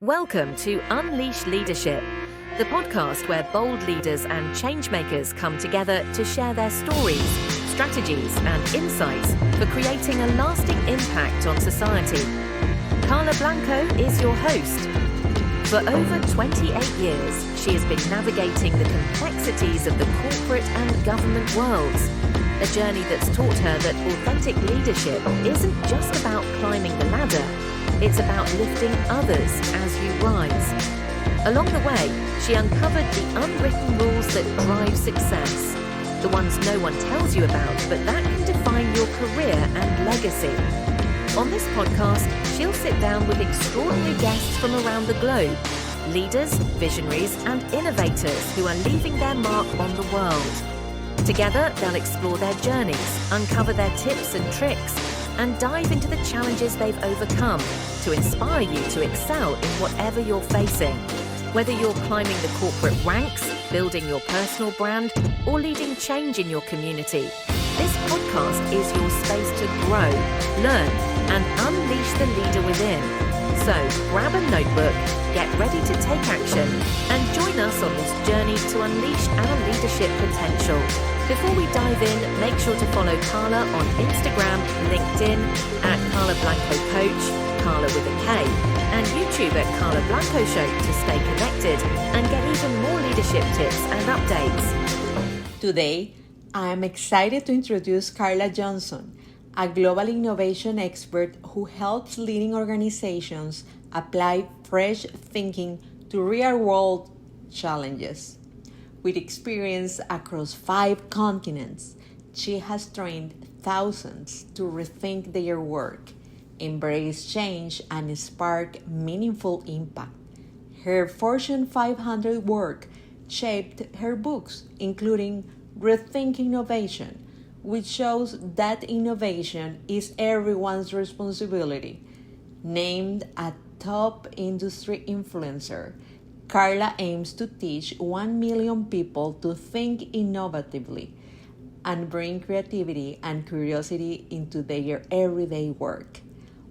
Welcome to Unleash Leadership, the podcast where bold leaders and changemakers come together to share their stories, strategies, and insights for creating a lasting impact on society. Karla Blanco is your host. For over 28 years, she has been navigating the complexities of the corporate and government worlds, a journey that's taught her that authentic leadership isn't just about climbing the ladder. It's about lifting others as you rise. Along the way, she uncovered the unwritten rules that drive success, the ones no one tells you about, but that can define your career and legacy. On this podcast, she'll sit down with extraordinary guests from around the globe, leaders, visionaries, and innovators who are leaving their mark on the world. Together, they'll explore their journeys, uncover their tips and tricks, and dive into the challenges they've overcome to inspire you to excel in whatever you're facing. Whether you're climbing the corporate ranks, building your personal brand, or leading change in your community, this podcast is your space to grow, learn, and unleash the leader within. So grab a notebook, get ready to take action, and join us on this journey to unleash our leadership potential. Before we dive in, make sure to follow Karla on Instagram, LinkedIn at Karla Blanco Coach, Karla with a K, and YouTube at Karla Blanco Show to stay connected and get even more leadership tips and updates. Today, I am excited to introduce Carla Johnson, a global innovation expert who helps leading organizations apply fresh thinking to real-world challenges. With experience across 5 continents, she has trained thousands to rethink their work, embrace change, and spark meaningful impact. Her Fortune 500 work shaped her books, including Rethink Innovation, which shows that innovation is everyone's responsibility. Named a top industry influencer, Carla aims to teach 1 million people to think innovatively and bring creativity and curiosity into their everyday work.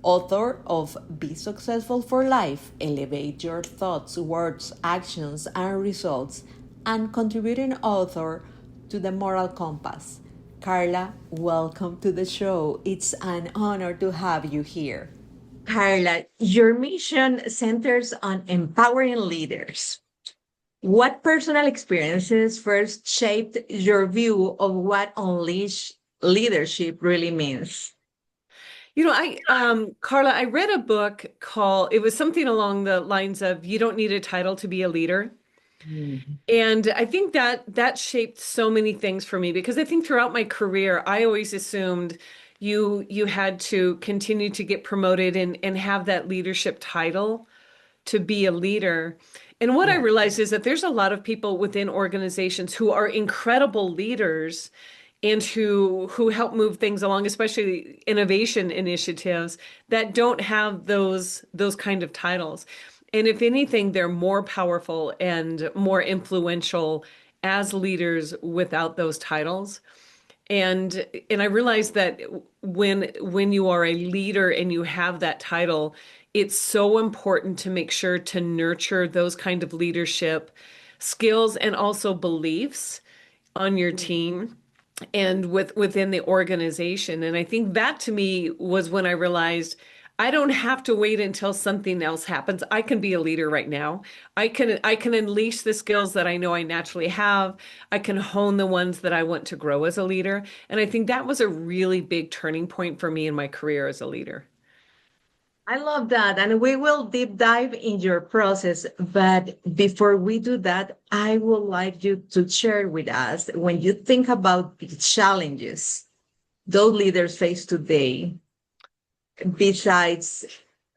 Author of Be Successful for Life, Elevate Your Thoughts, Words, Actions, and Results, and contributing author to The Moral Compass. Carla, welcome to the show. It's an honor to have you here. Carla, your mission centers on empowering leaders. What personal experiences first shaped your view of what unleash leadership really means? Carla, I read a book it was something along the lines of, you don't need a title to be a leader. Mm-hmm. And I think that shaped so many things for me, because I think throughout my career, I always assumed you had to continue to get promoted and have that leadership title to be a leader. And what I realized is that there's a lot of people within organizations who are incredible leaders and who help move things along, especially innovation initiatives, that don't have those kind of titles. And if anything, they're more powerful and more influential as leaders without those titles. And I realized that when you are a leader and you have that title, it's so important to make sure to nurture those kind of leadership skills and also beliefs on your team and within the organization. And I think that, to me, was when I realized I don't have to wait until something else happens. I can be a leader right now. I can unleash the skills that I know I naturally have. I can hone the ones that I want to grow as a leader. And I think that was a really big turning point for me in my career as a leader. I love that. And we will deep dive in your process. But before we do that, I would like you to share with us, when you think about the challenges those leaders face today, besides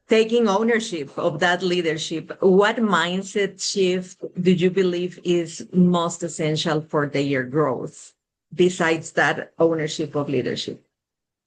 taking ownership of that leadership, what mindset shift do you believe is most essential for their growth, besides that ownership of leadership?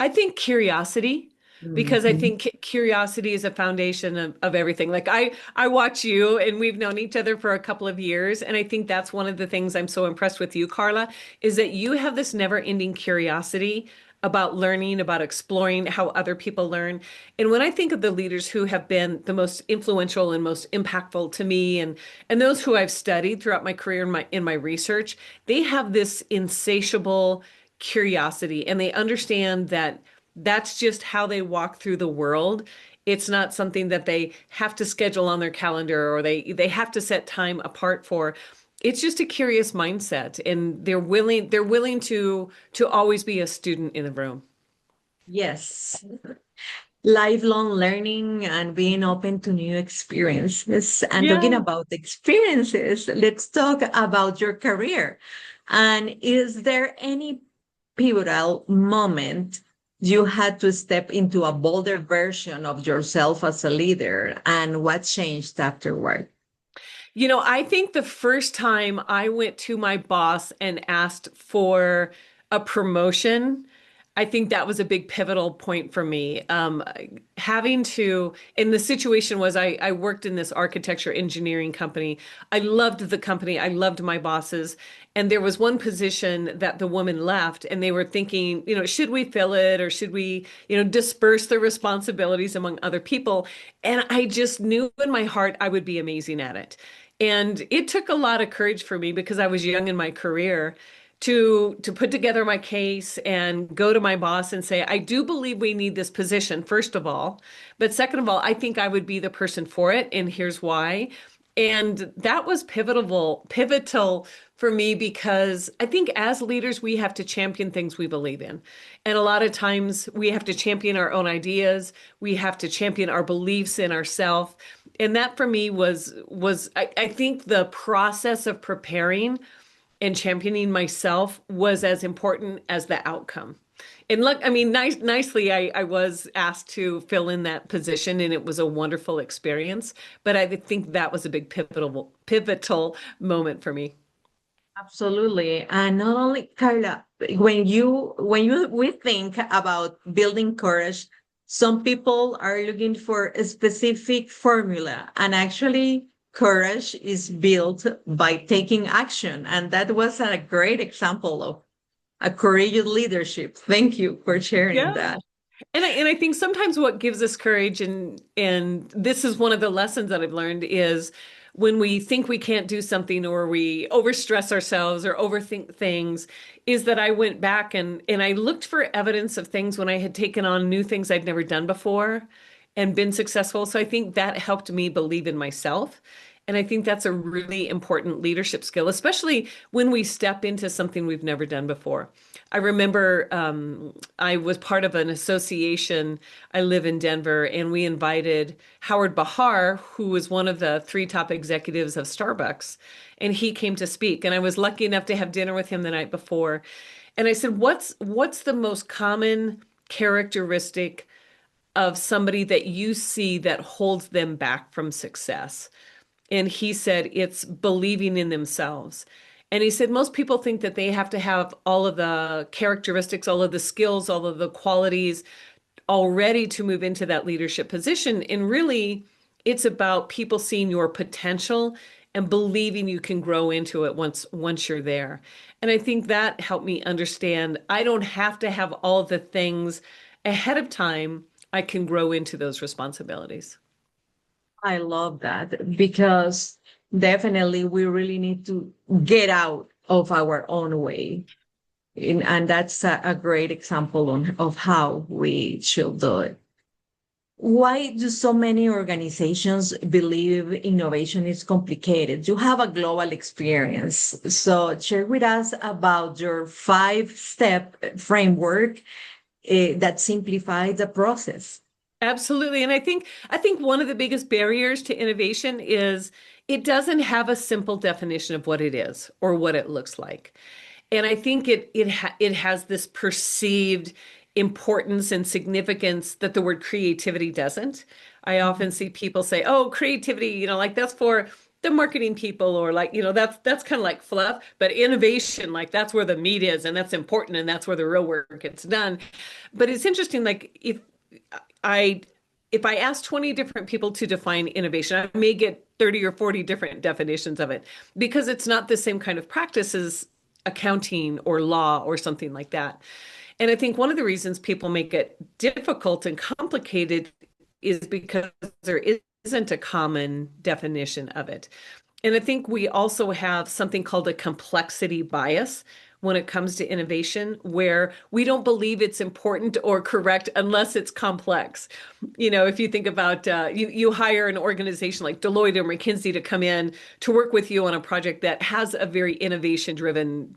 I think curiosity, because I think curiosity is a foundation of everything. Like I watch you, and we've known each other for a couple of years. And I think that's one of the things I'm so impressed with you, Carla, is that you have this never ending curiosity about learning, about exploring how other people learn. And when I think of the leaders who have been the most influential and most impactful to me, and those who I've studied throughout my career and in my research, they have this insatiable curiosity, and they understand that that's just how they walk through the world. It's not something that they have to schedule on their calendar or they have to set time apart for. It's just a curious mindset, and they're willing to always be a student in the room. Yes, lifelong learning and being open to new experiences. And talking Yeah. about experiences, let's talk about your career. And is there any pivotal moment you had to step into a bolder version of yourself as a leader, and what changed afterward? I think the first time I went to my boss and asked for a promotion, I think that was a big pivotal point for me. And the situation was I worked in this architecture engineering company. I loved the company. I loved my bosses. And there was one position that the woman left, and they were thinking, should we fill it or should we, disperse the responsibilities among other people? And I just knew in my heart I would be amazing at it. And it took a lot of courage for me because I was young in my career to put together my case and go to my boss and say, I do believe we need this position, first of all. But second of all, I think I would be the person for it, and here's why. And that was pivotal for me because I think as leaders, we have to champion things we believe in. And a lot of times we have to champion our own ideas. We have to champion our beliefs in ourselves. And that for me was I think the process of preparing and championing myself was as important as the outcome. And look, I mean, nicely, I was asked to fill in that position, and it was a wonderful experience. But I think that was a big pivotal moment for me. Absolutely. And not only Carla, when you we think about building courage, some people are looking for a specific formula. And actually, courage is built by taking action. And that was a great example of a courageous leadership. Thank you for sharing Yeah. that. And I think sometimes what gives us courage, and this is one of the lessons that I've learned, is when we think we can't do something or we overstress ourselves or overthink things, is that I went back and I looked for evidence of things when I had taken on new things I'd never done before and been successful. So I think that helped me believe in myself. And I think that's a really important leadership skill, especially when we step into something we've never done before. I remember I was part of an association. I live in Denver, and we invited Howard Bahar, who was one of the three top executives of Starbucks, and he came to speak. And I was lucky enough to have dinner with him the night before. And I said, "What's the most common characteristic of somebody that you see that holds them back from success?" And he said, it's believing in themselves. And he said, most people think that they have to have all of the characteristics, all of the skills, all of the qualities already to move into that leadership position. And really, it's about people seeing your potential and believing you can grow into it once you're there. And I think that helped me understand I don't have to have all the things ahead of time. I can grow into those responsibilities. I love that because definitely we really need to get out of our own way. And that's a great example of how we should do it. Why do so many organizations believe innovation is complicated? You have a global experience. So share with us about your 5-step framework that simplifies the process. Absolutely. And I think one of the biggest barriers to innovation is it doesn't have a simple definition of what it is or what it looks like. And I think it has this perceived importance and significance that the word creativity doesn't. I often see people say, "Oh, creativity, like that's for the marketing people," or like, that's kind of like fluff, but innovation, like that's where the meat is and that's important and that's where the real work gets done. But it's interesting, like I if I ask 20 different people to define innovation, I may get 30 or 40 different definitions of it because it's not the same kind of practice as accounting or law or something like that. And I think one of the reasons people make it difficult and complicated is because there isn't a common definition of it. And I think we also have something called a complexity bias when it comes to innovation, where we don't believe it's important or correct unless it's complex. If you think about you hire an organization like Deloitte or McKinsey to come in to work with you on a project that has a very innovation-driven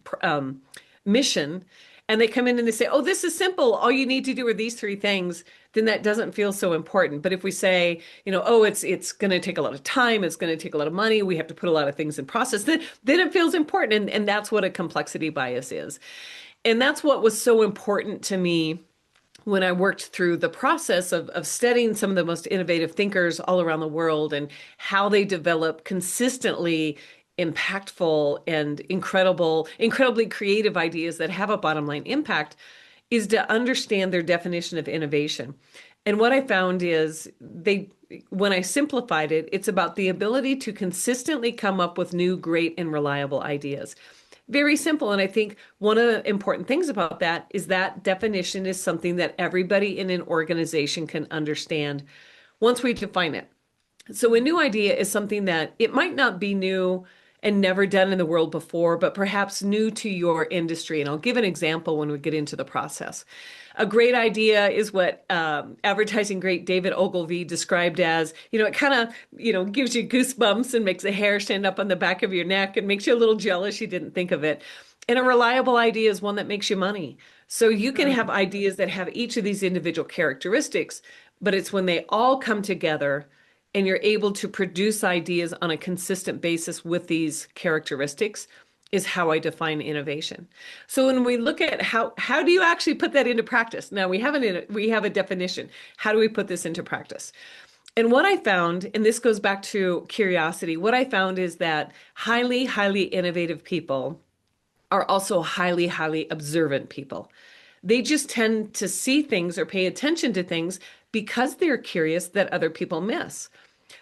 mission, and they come in and they say, "Oh, this is simple. All you need to do are these three things," then that doesn't feel so important. But if we say, "Oh, it's going to take a lot of time, it's going to take a lot of money, we have to put a lot of things in process," then it feels important. And that's what a complexity bias is. And that's what was so important to me when I worked through the process of studying some of the most innovative thinkers all around the world and how they develop consistently impactful and incredibly creative ideas that have a bottom line impact, is to understand their definition of innovation. And what I found is when I simplified it, it's about the ability to consistently come up with new, great, and reliable ideas. Very simple. And I think one of the important things about that is that definition is something that everybody in an organization can understand once we define it. So a new idea is something that it might not be new and never done in the world before, but perhaps new to your industry. And I'll give an example when we get into the process. A great idea is what advertising great David Ogilvy described as, it kind of, gives you goosebumps and makes the hair stand up on the back of your neck and makes you a little jealous you didn't think of it. And a reliable idea is one that makes you money. So you can have ideas that have each of these individual characteristics, but it's when they all come together and you're able to produce ideas on a consistent basis with these characteristics is how I define innovation. So when we look at how do you actually put that into practice? Now we have a definition. How do we put this into practice? And what I found, and this goes back to curiosity, what I found is that highly innovative people are also highly observant people. They just tend to see things or pay attention to things because they're curious that other people miss.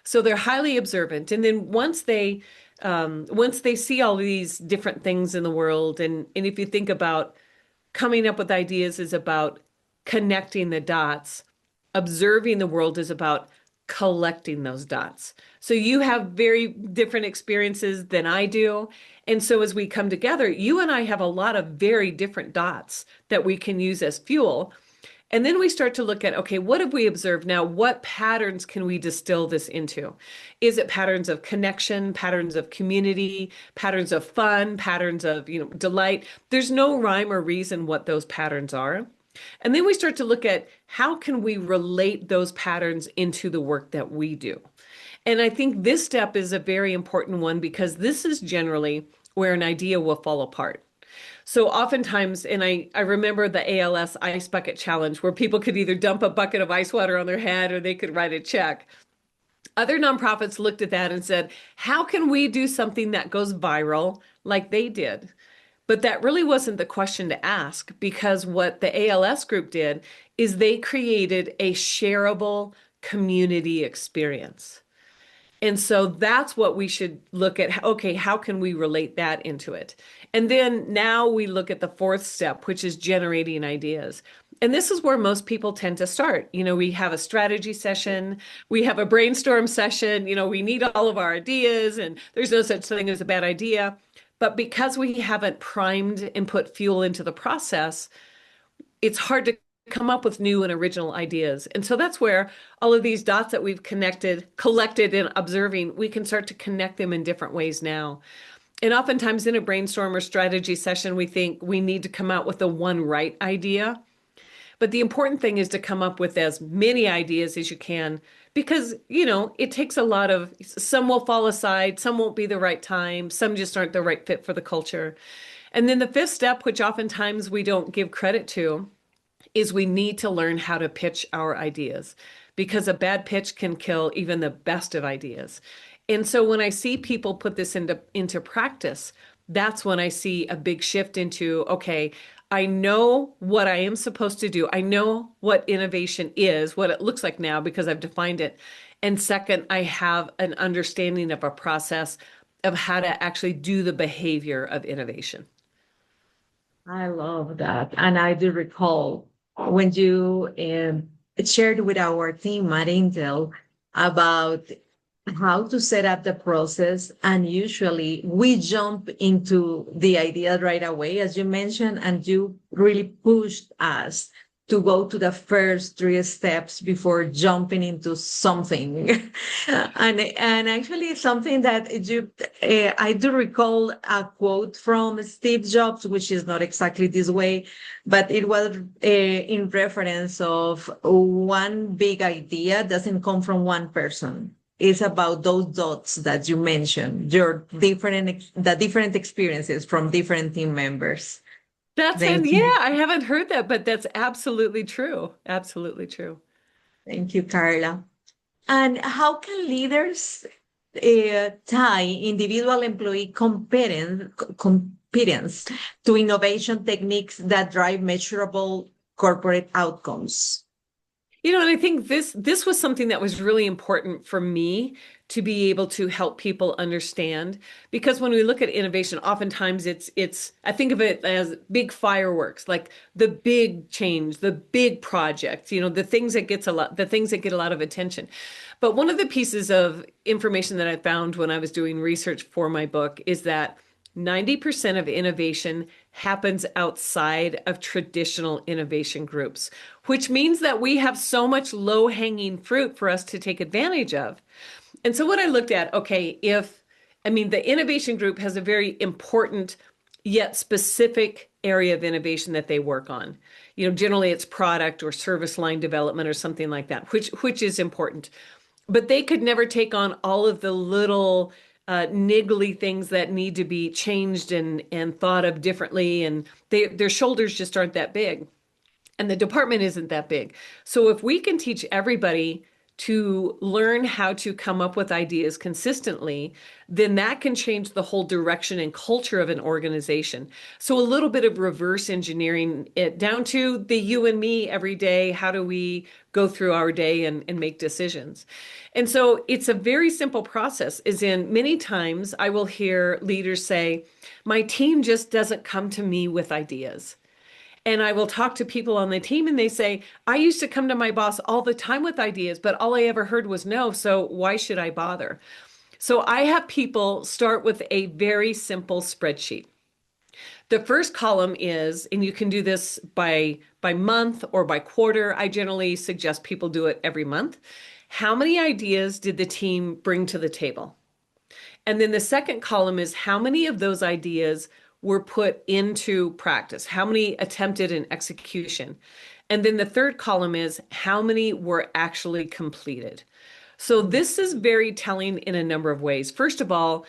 So they're highly observant. And then once they see all these different things in the world, and if you think about coming up with ideas is about connecting the dots, observing the world is about collecting those dots. So you have very different experiences than I do. And so as we come together, you and I have a lot of very different dots that we can use as fuel. And then we start to look at, okay, what have we observed now? What patterns can we distill this into? Is it patterns of connection, patterns of community, patterns of fun, patterns of, delight? There's no rhyme or reason what those patterns are. And then we start to look at how can we relate those patterns into the work that we do? And I think this step is a very important one because this is generally where an idea will fall apart. So oftentimes, and I remember the ALS Ice Bucket Challenge where people could either dump a bucket of ice water on their head or they could write a check. Other nonprofits looked at that and said, how can we do something that goes viral like they did? But that really wasn't the question to ask, because what the ALS group did is they created a shareable community experience. And so that's what we should look at. Okay, how can we relate that into it? And then now we look at the fourth step, which is generating ideas. And this is where most people tend to start. We have a strategy session, we have a brainstorm session, we need all of our ideas, and there's no such thing as a bad idea. But because we haven't primed and put fuel into the process, it's hard to come up with new and original ideas. And so that's where all of these dots that we've collected and observing, we can start to connect them in different ways now. And oftentimes in a brainstorm or strategy session, we think we need to come out with the one right idea. But the important thing is to come up with as many ideas as you can, because, it takes a lot of, some will fall aside, some won't be the right time, some just aren't the right fit for the culture. And then the fifth step, which oftentimes we don't give credit to, is we need to learn how to pitch our ideas, because a bad pitch can kill even the best of ideas. And so when I see people put this into practice, that's when I see a big shift into, okay, I know what I am supposed to do. I know what innovation is, what it looks like now because I've defined it. And second, I have an understanding of a process of how to actually do the behavior of innovation. I love that. And I do recall when you shared with our team at Intel about how to set up the process. And usually we jump into the idea right away, as you mentioned, and you really pushed us to go to the first three steps before jumping into something. And actually something that I do recall a quote from Steve Jobs, which is not exactly this way, but it was in reference of one big idea doesn't come from one person. It's about those dots that you mentioned, the different experiences from different team members. Thank Yeah, you. I haven't heard that, but that's absolutely true. Absolutely true. Thank you, Carla. And how can leaders tie individual employee competence to innovation techniques that drive measurable corporate outcomes? And I think this was something that was really important for me to be able to help people understand, because when we look at innovation, oftentimes it's I think of it as big fireworks, like the big change, the big project, the things that get a lot of attention. But one of the pieces of information that I found when I was doing research for my book is that 90% of innovation happens outside of traditional innovation groups, which means that we have so much low-hanging fruit for us to take advantage of. And so what I looked at, okay, the innovation group has a very important yet specific area of innovation that they work on. Generally it's product or service line development or something like that, which is important. But they could never take on all of the little niggly things that need to be changed and thought of differently, and their shoulders just aren't that big, and the department isn't that big. So if we can teach everybody to learn how to come up with ideas consistently, then that can change the whole direction and culture of an organization. So a little bit of reverse engineering it down to the you and me every day. How do we go through our day and make decisions? And so it's a very simple process, as in many times I will hear leaders say, my team just doesn't come to me with ideas. And I will talk to people on the team and they say, I used to come to my boss all the time with ideas, but all I ever heard was no. So why should I bother? So I have people start with a very simple spreadsheet. The first column is, and you can do this by month or by quarter. I generally suggest people do it every month. How many ideas did the team bring to the table? And then the second column is how many of those ideas were put into practice? How many attempted in execution? And then the third column is how many were actually completed? So this is very telling in a number of ways. First of all,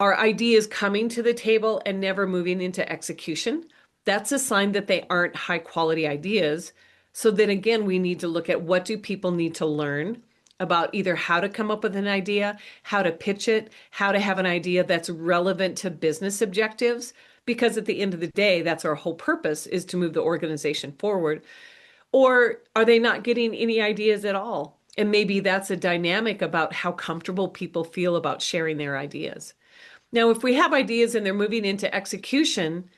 are ideas coming to the table and never moving into execution? That's a sign that they aren't high quality ideas. So then again, we need to look at what do people need to learn about either how to come up with an idea, how to pitch it, how to have an idea that's relevant to business objectives, because at the end of the day, that's our whole purpose, is to move the organization forward. Or are they not getting any ideas at all? And maybe that's a dynamic about how comfortable people feel about sharing their ideas. Now, if we have ideas and they're moving into execution,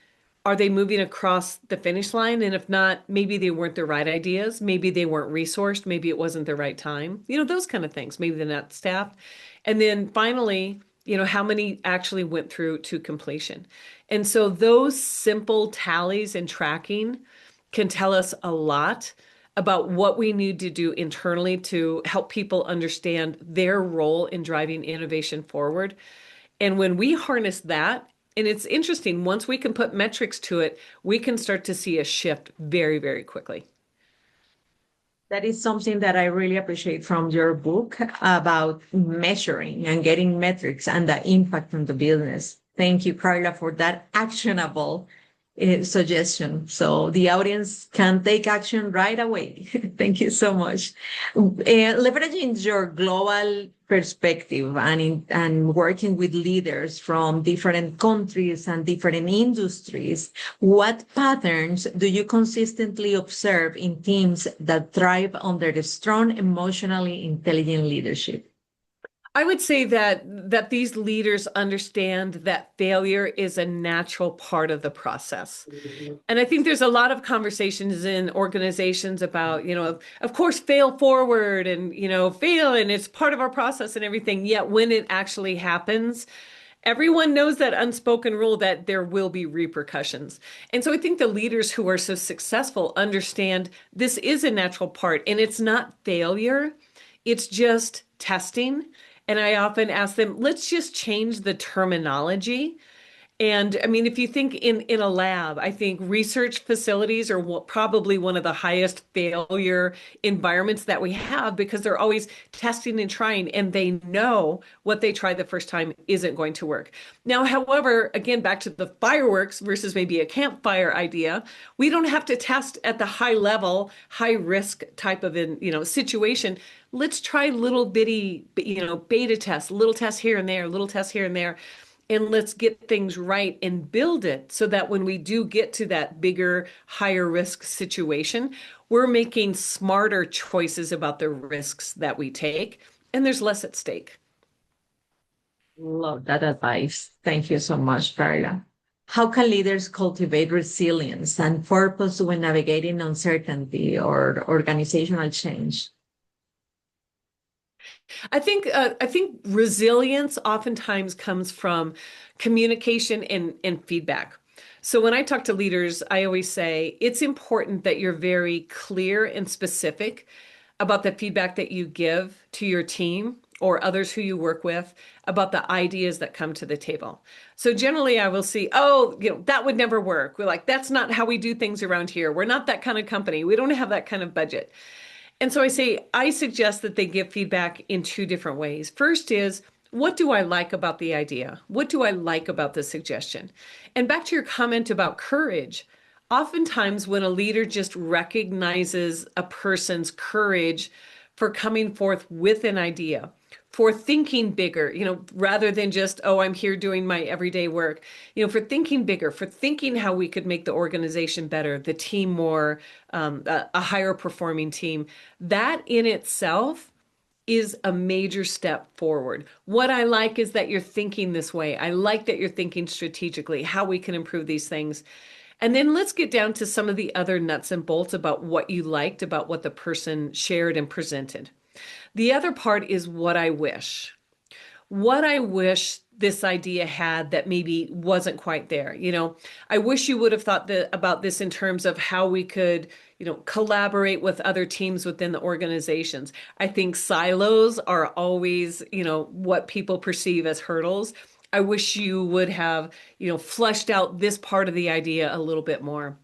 are they moving across the finish line? And if not, maybe they weren't the right ideas. Maybe they weren't resourced. Maybe it wasn't the right time. Those kind of things. Maybe they're not staffed. And then finally, how many actually went through to completion? And so those simple tallies and tracking can tell us a lot about what we need to do internally to help people understand their role in driving innovation forward. And when we harness that, and it's interesting, once we can put metrics to it, we can start to see a shift very, very quickly. That is something that I really appreciate from your book about measuring and getting metrics and the impact on the business. Thank you, Carla, for that actionable suggestion. So the audience can take action right away. Thank you so much. Leveraging your global perspective and working with leaders from different countries and different industries, what patterns do you consistently observe in teams that thrive under the strong, emotionally intelligent leadership? I would say that these leaders understand that failure is a natural part of the process. And I think there's a lot of conversations in organizations about, of course, fail forward and, fail and it's part of our process and everything. Yet when it actually happens, everyone knows that unspoken rule that there will be repercussions. And so I think the leaders who are so successful understand this is a natural part and it's not failure, it's just testing. And I often ask them, let's just change the terminology. And I mean, if you think in a lab, I think research facilities are probably one of the highest failure environments that we have because they're always testing and trying, and they know what they tried the first time isn't going to work. Now, however, again, back to the fireworks versus maybe a campfire idea, we don't have to test at the high level, high risk type of situation. Let's try little bitty, beta tests, little tests here and there, little tests here and there, and let's get things right and build it so that when we do get to that bigger, higher risk situation, we're making smarter choices about the risks that we take, and there's less at stake. Love that advice. Thank you so much, Carla. How can leaders cultivate resilience and purpose when navigating uncertainty or organizational change? I think resilience oftentimes comes from communication and feedback. So when I talk to leaders, I always say it's important that you're very clear and specific about the feedback that you give to your team or others who you work with about the ideas that come to the table. So generally I will see, oh, that would never work. We're like, that's not how we do things around here. We're not that kind of company. We don't have that kind of budget. And so I suggest that they give feedback in two different ways. First is, what do I like about the idea? What do I like about the suggestion? And back to your comment about courage, oftentimes when a leader just recognizes a person's courage for coming forth with an idea, for thinking bigger, rather than just, oh, I'm here doing my everyday work, for thinking bigger, for thinking how we could make the organization better, the team more, a higher performing team. That in itself is a major step forward. What I like is that you're thinking this way. I like that you're thinking strategically, how we can improve these things. And then let's get down to some of the other nuts and bolts about what you liked about what the person shared and presented. The other part is what I wish. What I wish this idea had that maybe wasn't quite there. I wish you would have thought about this in terms of how we could, collaborate with other teams within the organizations. I think silos are always, what people perceive as hurdles. I wish you would have, fleshed out this part of the idea a little bit more.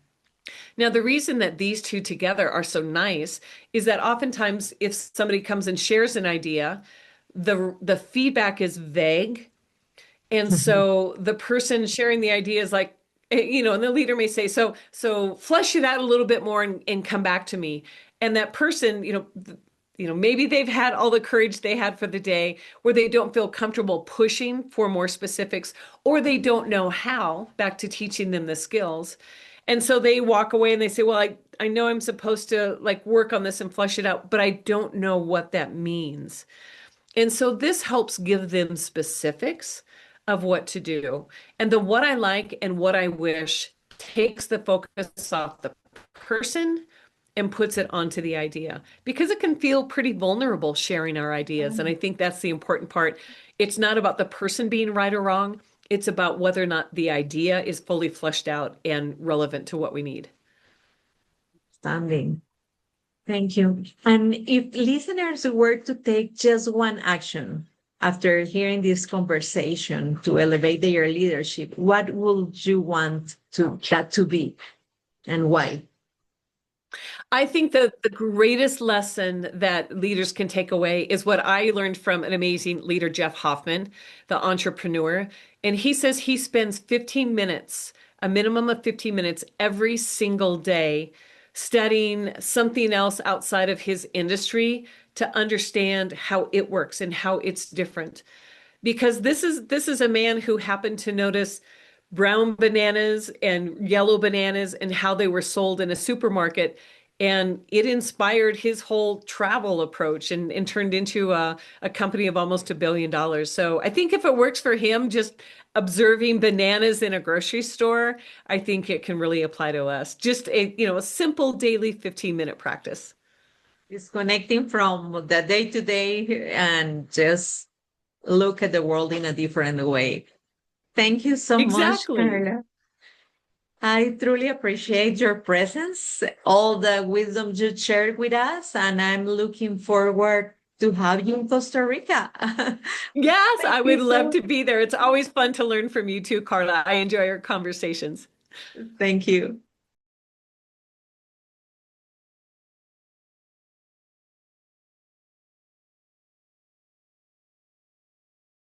Now, the reason that these two together are so nice is that oftentimes if somebody comes and shares an idea, the feedback is vague. And so the person sharing the idea is like, and the leader may say, so flesh it out a little bit more and come back to me. And that person, maybe they've had all the courage they had for the day where they don't feel comfortable pushing for more specifics, or they don't know how, back to teaching them the skills. And so they walk away and they say, well, I know I'm supposed to work on this and flesh it out, but I don't know what that means. And so this helps give them specifics of what to do. And the what I like and what I wish takes the focus off the person and puts it onto the idea, because it can feel pretty vulnerable sharing our ideas. And I think that's the important part. It's not about the person being right or wrong. It's about whether or not the idea is fully fleshed out and relevant to what we need. Standing. Thank you. And if listeners were to take just one action after hearing this conversation to elevate their leadership, what would you want that to be and why? I think that the greatest lesson that leaders can take away is what I learned from an amazing leader, Jeff Hoffman, the entrepreneur. And he says he spends 15 minutes, a minimum of 15 minutes every single day, studying something else outside of his industry to understand how it works and how it's different. Because this is a man who happened to notice brown bananas and yellow bananas and how they were sold in a supermarket And it inspired his whole travel approach and turned into a company of almost $1 billion. So I think if it works for him, just observing bananas in a grocery store, I think it can really apply to us. Just a simple daily 15-minute practice. Disconnecting from the day to day and just look at the world in a different way. Thank you so much, Exactly. Carla. I truly appreciate your presence, all the wisdom you shared with us, and I'm looking forward to have you in Costa Rica. Yes, Thank I you would love so to be there. It's always fun to learn from you too, Carla. I enjoy our conversations. Thank you.